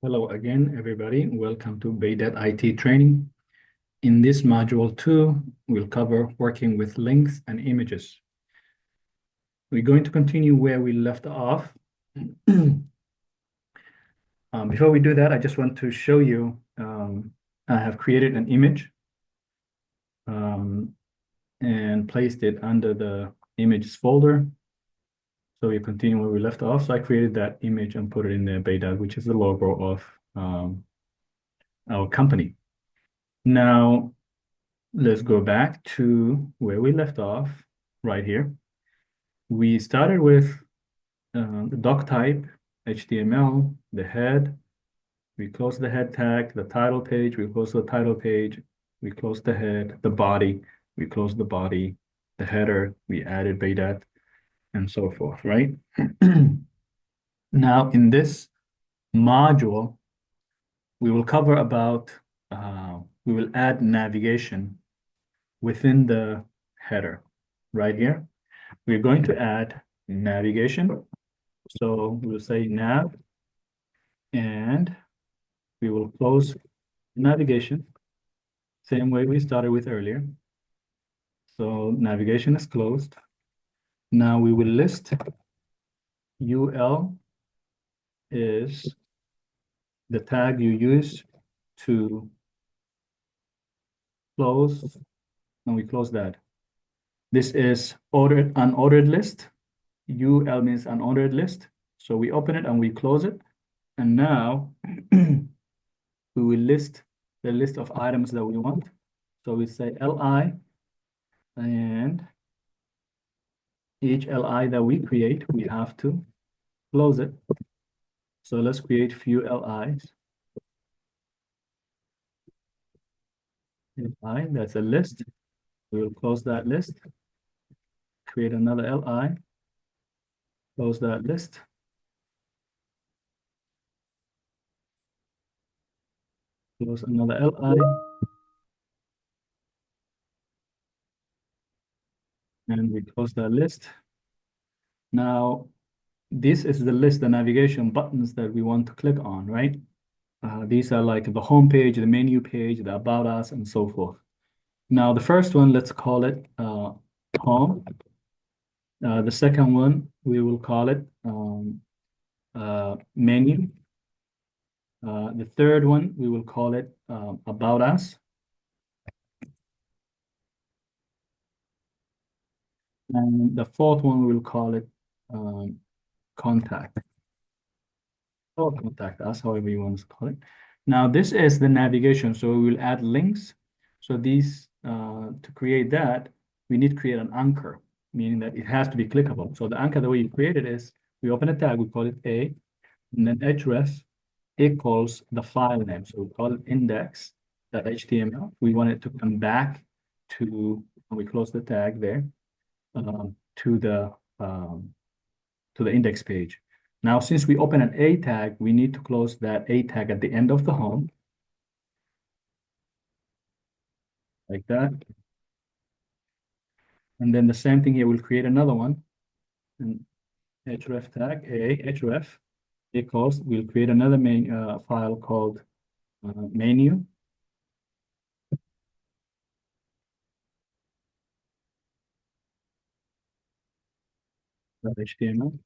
Hello again, everybody. Welcome to Beidat IT training. In this module 2, we'll cover working with links and images. We're going to continue where we left off. Before we do that, I just want to show you, I have created an image and placed it under the images folder. So we continue where we left off. So I created that image and put it in the Beidat, which is the logo of our company. Now, let's go back to where we left off, right here. We started with the doc type, HTML, the head. We closed the head tag, the title page. We closed the title page. We closed the head, the body. We closed the body, the header. We added Beidat, and so forth, right? Now, in this module, we will cover about, we will add navigation within the header right here. We're going to add navigation. So we'll say nav, and we will close navigation, same way we started with earlier. So navigation is closed. Now we will list UL is the tag you use to close, and we close that. This is unordered list. UL means unordered list. So we open it and we close it. And now we will list the list of items that we want. So we say LI, and each LI that we create, we have to close it. So let's create few LIs. LI, that's a list. We will close that list. Create another LI. Close that list. Close another LI. And we close that list. Now, this is the list, the navigation buttons that we want to click on, right? These are like the home page, the menu page, the about us, and so forth. Now, the first one, let's call it home. The second one, we will call it menu. The third one, we will call it about us. And the fourth one, we will call it contact. Or contact us, however you want to call it. Now, this is the navigation. So we will add links. So these, to create that, we need to create an anchor, meaning that it has to be clickable. So the anchor, the way you create it is, we open a tag, we call it A, and then href equals the file name. So we call it index.html. We want it to come back to, and we close the tag there, to the index page. Now, since we open an A tag, we need to close that A tag at the end of the home. Like that. And then the same thing here, we'll create another one. And href tag, A, href equals, we'll create another main file called menu. .html.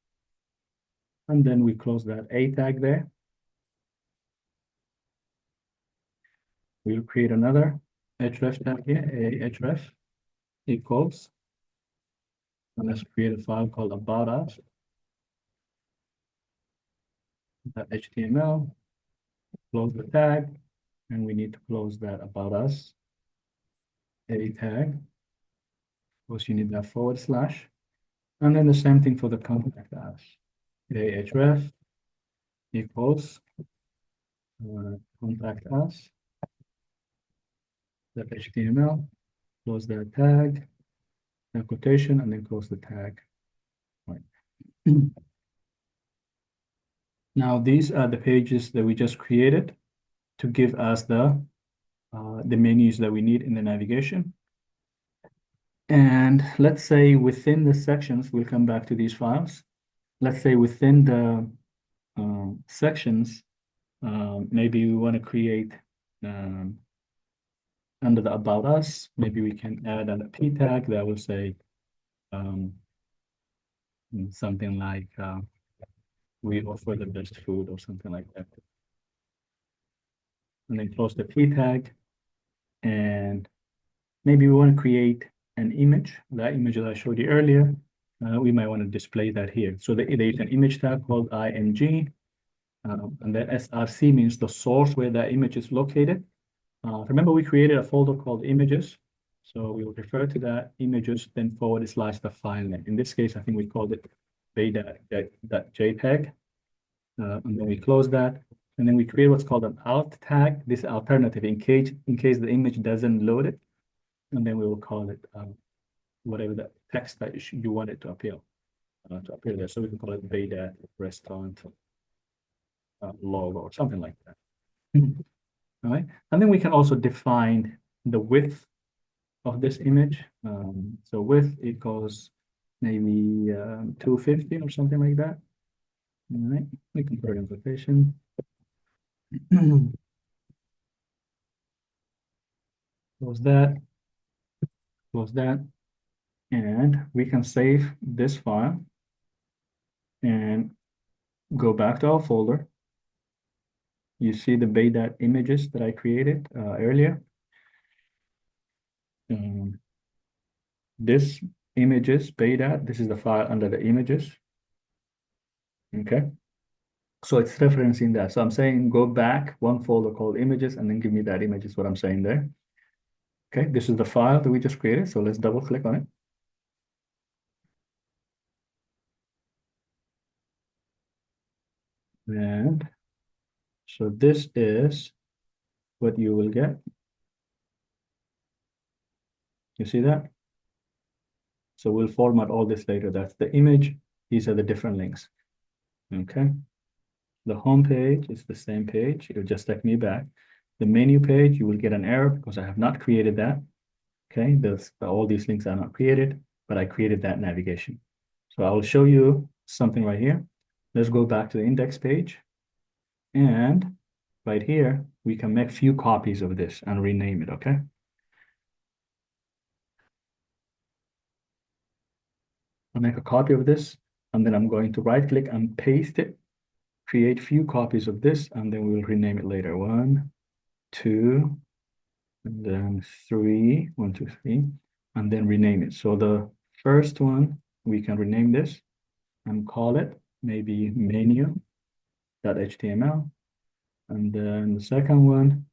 And then we close that A tag there. We'll create another href tag here, A href equals, and let's create a file called about us. .html, close the tag, and we need to close that about us A tag. Of course, you need that // and then the same thing for the contact us. A href equals contact us .html, close that tag, and quotation, and then close the tag. Right. Now, these are the pages that we just created to give us the menus that we need in the navigation. And let's say within the sections, we'll come back to these files. Let's say within the sections, Maybe we want to create under the about us, maybe we can add a p tag that will say um, something like we offer the best food or something like that. And then close the p tag. And maybe we want to create an image, that image that I showed you earlier. We might want to display that here. So there's an image tag called img, and then src means the source where that image is located. Remember, we created a folder called images. So we will refer to that images, then / the file name. In this case, I think we called it beta.jpg. And then we close that. And then we create what's called an alt tag, this alternative in case the image doesn't load it. And then we will call it whatever the text that you want it to appear there. So we can call it Beidat restaurant logo or something like that. All right. And then we can also define the width of this image. So width equals maybe 250 or something like that. All right. We can put implementation. Close that. Close that. And we can save this file and go back to our folder. You see the Beidat images that I created earlier. This images Beidat, this is the file under the images. Okay. So it's referencing that. So I'm saying go back one folder called images and then give me that image is what I'm saying there. Okay, this is the file that we just created. So let's double click on it. And so this is what you will get. You see that? So we'll format all this later. That's the image. These are the different links. Okay. The home page is the same page. It'll just take me back. The menu page, you will get an error because I have not created that. Okay, all these links are not created, but I created that navigation. So I will show you something right here. Let's go back to the index page. And right here, we can make few copies of this and rename it, okay? I'll make a copy of this, and then I'm going to right click and paste it, create few copies of this, and then we'll rename it later. 1, 2, and then 3, 1, 2, 3, and then rename it. So the first one, we can rename this and call it maybe menu.html. And then the second one,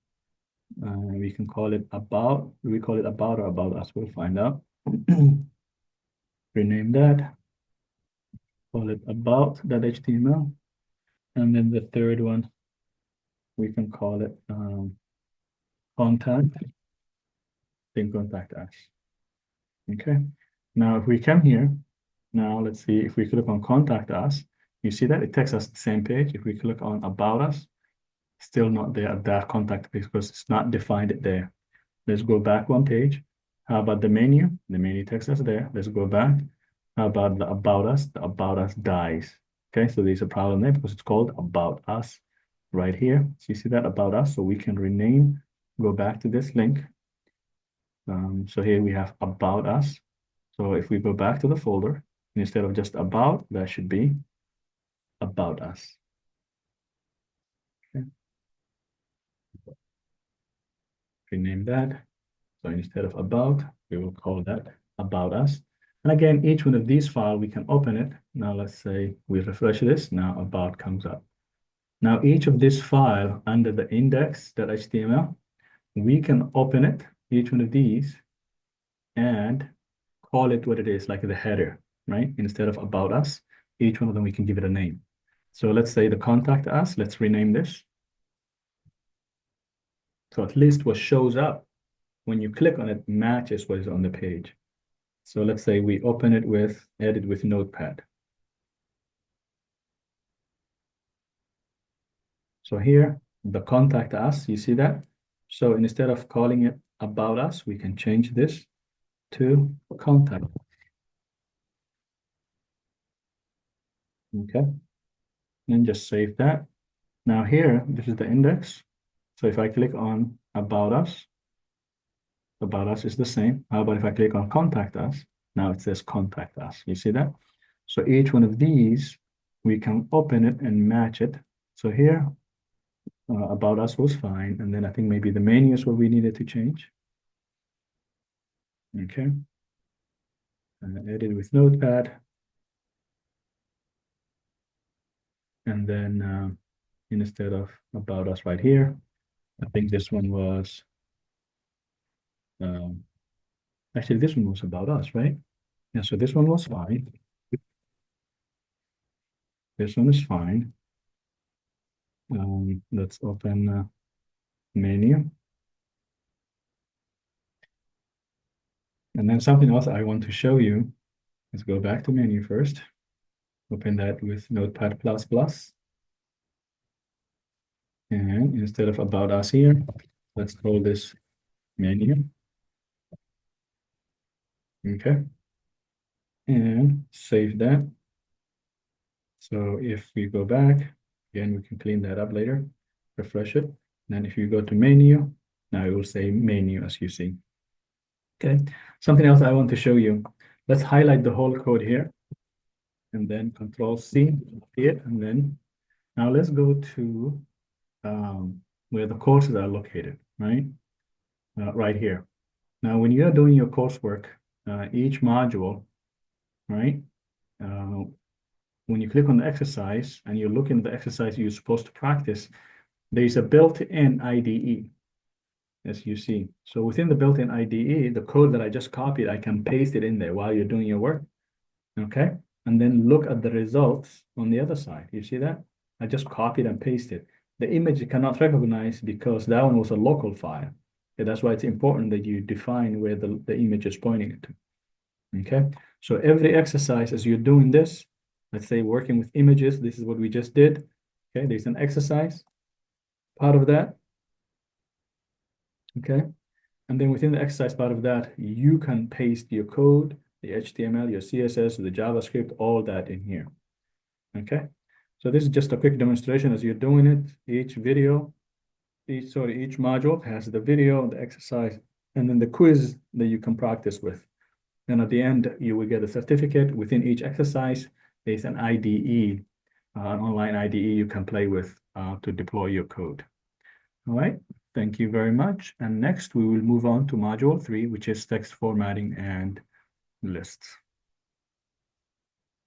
we can call it about. We call it about or about us. We'll find out. Rename that. Call it about.html. And then the third one, we can call it contact. Then contact us. Okay. Now, if we come here, now let's see if we click on contact us. You see that it takes us to the same page. If we click on about us, still not there at that contact page because it's not defined it there. Let's go back one page. How about the menu? The menu takes us there. Let's go back. How about the about us? The about us dies. Okay, so there's a problem there because it's called about us right here. So you see that about us. So we can rename, go back to this link. So here we have about us. So if we go back to the folder, instead of just about, that should be about us. Okay. Rename that. So instead of about, we will call that about us. And again, each one of these files, we can open it. Now let's say we refresh this. Now about comes up. Now each of this file under the index.html, we can open it, each one of these, and call it what it is, like the header, right? Instead of about us, each one of them, we can give it a name. So let's say the contact us, let's rename this. So at least what shows up when you click on it matches what is on the page. So let's say we open it with, edit with Notepad. So here, the contact us, you see that? So instead of calling it about us, we can change this to contact. Okay. Then just save that. Now here, this is the index. So if I click on About Us is the same. How about if I click on Contact Us? Now it says Contact Us. You see that? So each one of these, we can open it and match it. So here, About Us was fine. And then I think maybe the menu is what we needed to change. Okay. Edit with Notepad. And then instead of About Us right here, I think this one was, actually this one was About Us, right? Yeah, so this one was fine. This one is fine. Let's open menu. And then something else I want to show you. Let's go back to menu first. Open that with Notepad++. And instead of About Us here, let's call this menu. Okay. And save that. So if we go back, again, we can clean that up later, refresh it. Then if you go to menu, now it will say menu as you see. Okay, something else I want to show you. Let's highlight the whole code here and then Control-C here. And then now let's go to where the courses are located, right? Right here. Now, when you're doing your coursework, each module, right? When you click on the exercise and you look in the exercise you're supposed to practice, there's a built-in IDE, as you see. So within the built-in IDE, the code that I just copied, I can paste it in there while you're doing your work, okay? And then look at the results on the other side. You see that? I just copied and pasted. The image it cannot recognize because that one was a local file. Okay, that's why it's important that you define where the image is pointing it to. Okay, so every exercise as you're doing this, let's say working with images, this is what we just did. Okay, there's an exercise, part of that. Okay, and then within the exercise part of that, you can paste your code, the HTML, your CSS, the JavaScript, all that in here. Okay, so this is just a quick demonstration as you're doing it. Each module has the video, the exercise, and then the quiz that you can practice with. And at the end, you will get a certificate. Within each exercise, there's an IDE, an online IDE you can play with to deploy your code. All right, thank you very much. And next, we will move on to module 3, which is text formatting and lists.